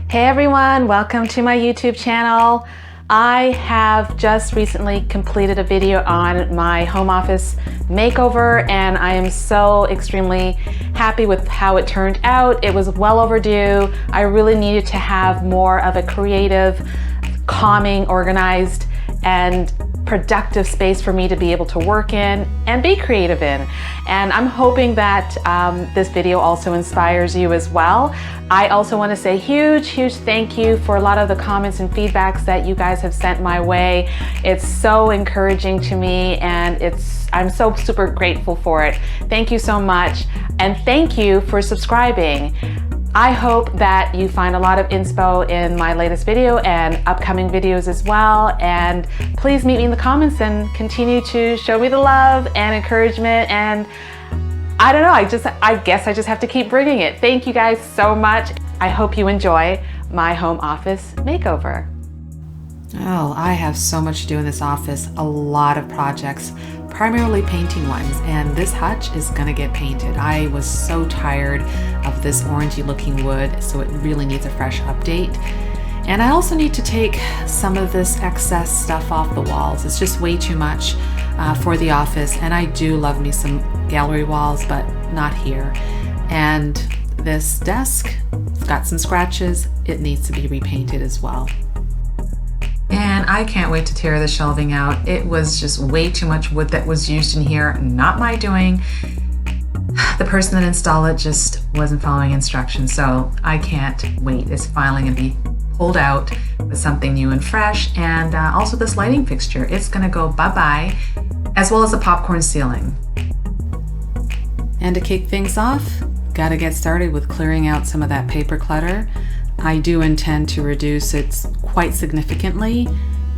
Hey everyone, welcome to my YouTube channel. I have just recently completed a video on my home office makeover and I am so extremely happy with how it turned out. It was well overdue. I really needed to have more of a creative, calming, organized, and productive space for me to be able to work in and be creative in. And I'm hoping that this video also inspires you as well. I also want to say huge thank you for a lot of the comments and feedbacks that you guys have sent my way. It's so encouraging to me and I'm so super grateful for it. Thank you so much. And thank you for subscribing. I hope that you find a lot of inspo in my latest video and upcoming videos as well. And please meet me in the comments and continue to show me the love and encouragement. And I don't know, I guess I just have to keep bringing it. Thank you guys so much. I hope you enjoy my home office makeover. Oh, I have so much to do in this office, a lot of projects, primarily painting ones, and this hutch is gonna get painted. I was so tired of this orangey looking wood, so it really needs a fresh update. And I also need to take some of this excess stuff off the walls. It's just way too much for the office, and I do love me some gallery walls, but not here. And this desk, it's got some scratches. It needs to be repainted as well. And I can't wait to tear the shelving out. It was just way too much wood that was used in here, not my doing. The person that installed it just wasn't following instructions, so I can't wait. It's finally gonna be pulled out with something new and fresh. And also this lighting fixture, it's gonna go bye-bye, as well as the popcorn ceiling. And to kick things off, gotta get started with clearing out some of that paper clutter. I do intend to reduce it quite significantly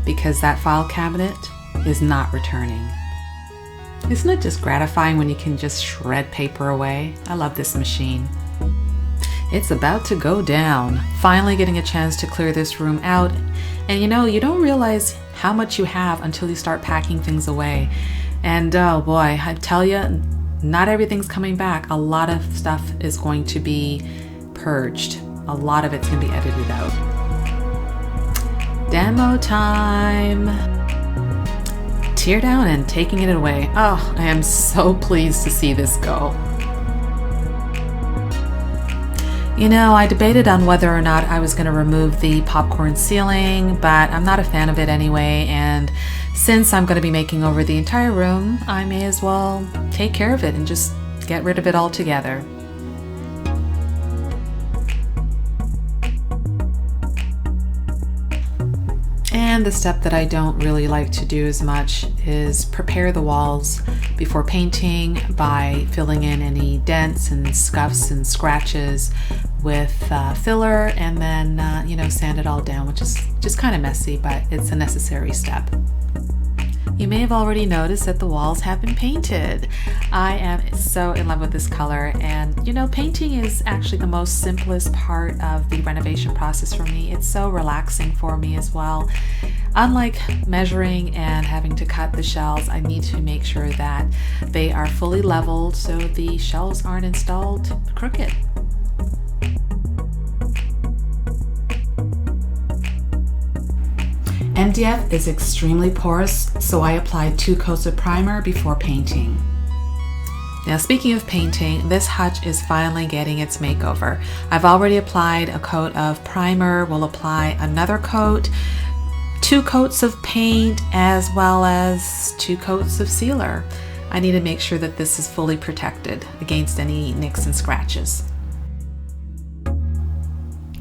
because that file cabinet is not returning. Isn't it just gratifying when you can just shred paper away? I love this machine. It's about to go down. Finally getting a chance to clear this room out. And you know, you don't realize how much you have until you start packing things away. And oh boy, I tell you, not everything's coming back. A lot of stuff is going to be purged. A lot of it's gonna be edited out. Demo time. Tear down and taking it away. Oh, I am so pleased to see this go. You know, I debated on whether or not I was gonna remove the popcorn ceiling, but I'm not a fan of it anyway, and since I'm gonna be making over the entire room, I may as well take care of it and just get rid of it altogether. And the step that I don't really like to do as much is prepare the walls before painting by filling in any dents and scuffs and scratches with filler and then, you know, sand it all down, which is just kind of messy, but it's a necessary step. You may have already noticed that the walls have been painted. I am so in love with this color, and you know, painting is actually the most simplest part of the renovation process for me. It's so relaxing for me as well. Unlike measuring and having to cut the shelves, I need to make sure that they are fully leveled so the shelves aren't installed crooked. MDF is extremely porous, so I applied 2 coats of primer before painting. Now, speaking of painting, this hutch is finally getting its makeover. I've already applied a coat of primer, we'll apply another coat, 2 coats of paint, as well as 2 coats of sealer. I need to make sure that this is fully protected against any nicks and scratches.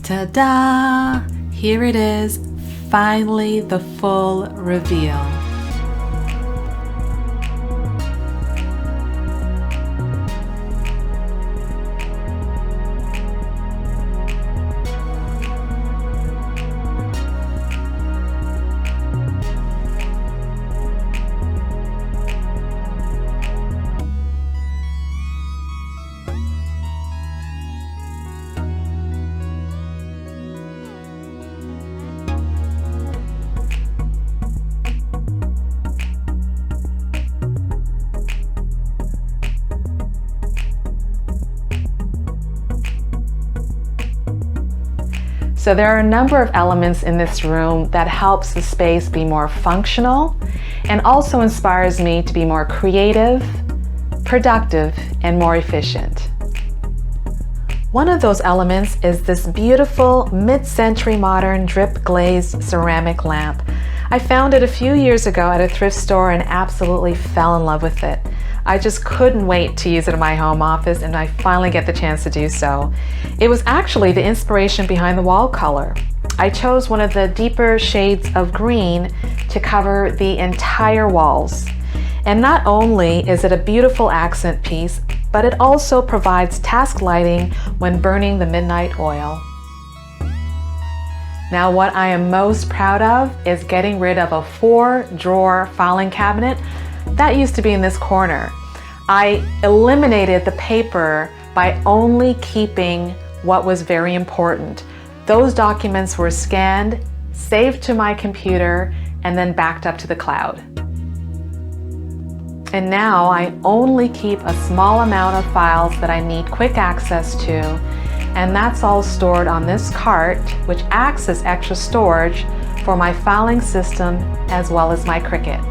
Ta-da! Here it is. Finally, the full reveal. So there are a number of elements in this room that helps the space be more functional and also inspires me to be more creative, productive, and more efficient. One of those elements is this beautiful mid-century modern drip glazed ceramic lamp. I found it a few years ago at a thrift store and absolutely fell in love with it. I just couldn't wait to use it in my home office, and I finally get the chance to do so. It was actually the inspiration behind the wall color. I chose one of the deeper shades of green to cover the entire walls. And not only is it a beautiful accent piece, but it also provides task lighting when burning the midnight oil. Now, what I am most proud of is getting rid of a 4-drawer filing cabinet that used to be in this corner. I eliminated the paper by only keeping what was very important. Those documents were scanned, saved to my computer, and then backed up to the cloud. And now I only keep a small amount of files that I need quick access to, and that's all stored on this cart, which acts as extra storage for my filing system as well as my Cricut.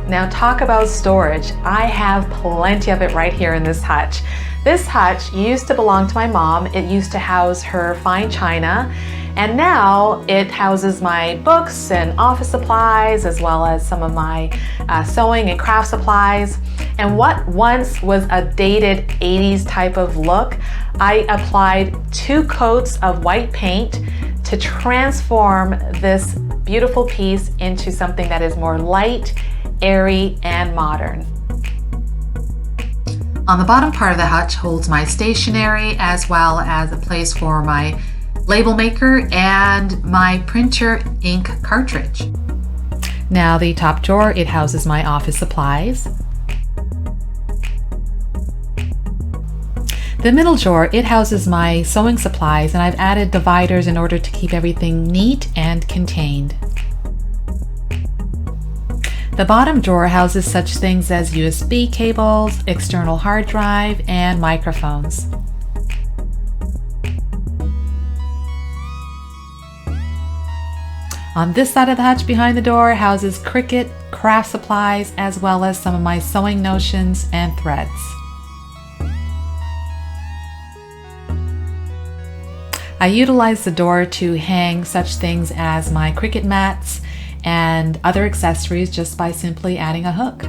Now talk about storage. I have plenty of it right here in this hutch. This hutch used to belong to my mom. It used to house her fine china, and now it houses my books and office supplies, as well as some of my sewing and craft supplies. And what once was a dated 80s type of look, I applied 2 coats of white paint to transform this beautiful piece into something that is more light, airy, and modern. On the bottom part of the hutch holds my stationery, as well as a place for my label maker and my printer ink cartridge. Now the top drawer, it houses my office supplies. The middle drawer, it houses my sewing supplies, and I've added dividers in order to keep everything neat and contained. The bottom drawer houses such things as USB cables, external hard drive, and microphones. On this side of the hutch behind the door houses Cricut, craft supplies, as well as some of my sewing notions and threads. I utilize the door to hang such things as my Cricut mats and other accessories just by simply adding a hook.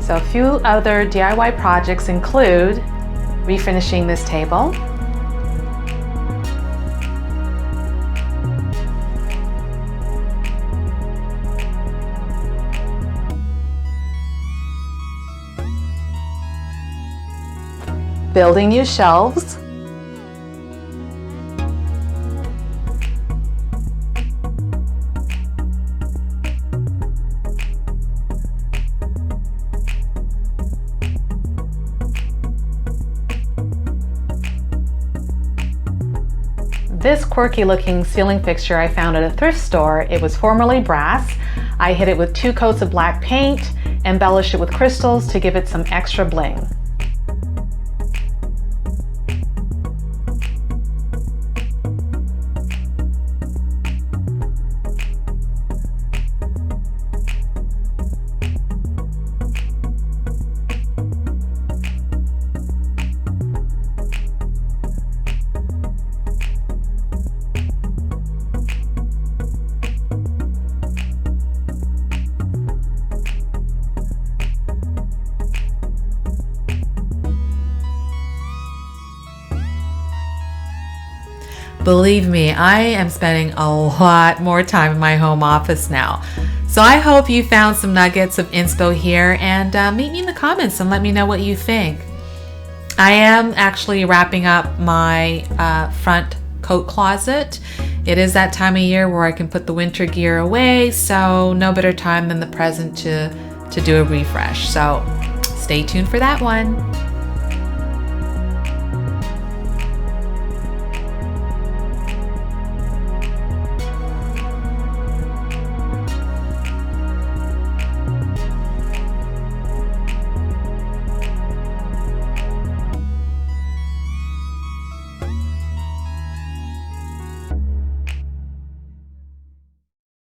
So a few other DIY projects include refinishing this table, building new shelves, this quirky looking ceiling fixture I found at a thrift store. It was formerly brass. I hit it with 2 coats of black paint, embellished it with crystals to give it some extra bling. Believe me, I am spending a lot more time in my home office now. So I hope you found some nuggets of inspo here, and meet me in the comments and let me know what you think. I am actually wrapping up my front coat closet. It is that time of year where I can put the winter gear away, so no better time than the present to do a refresh. So stay tuned for that one.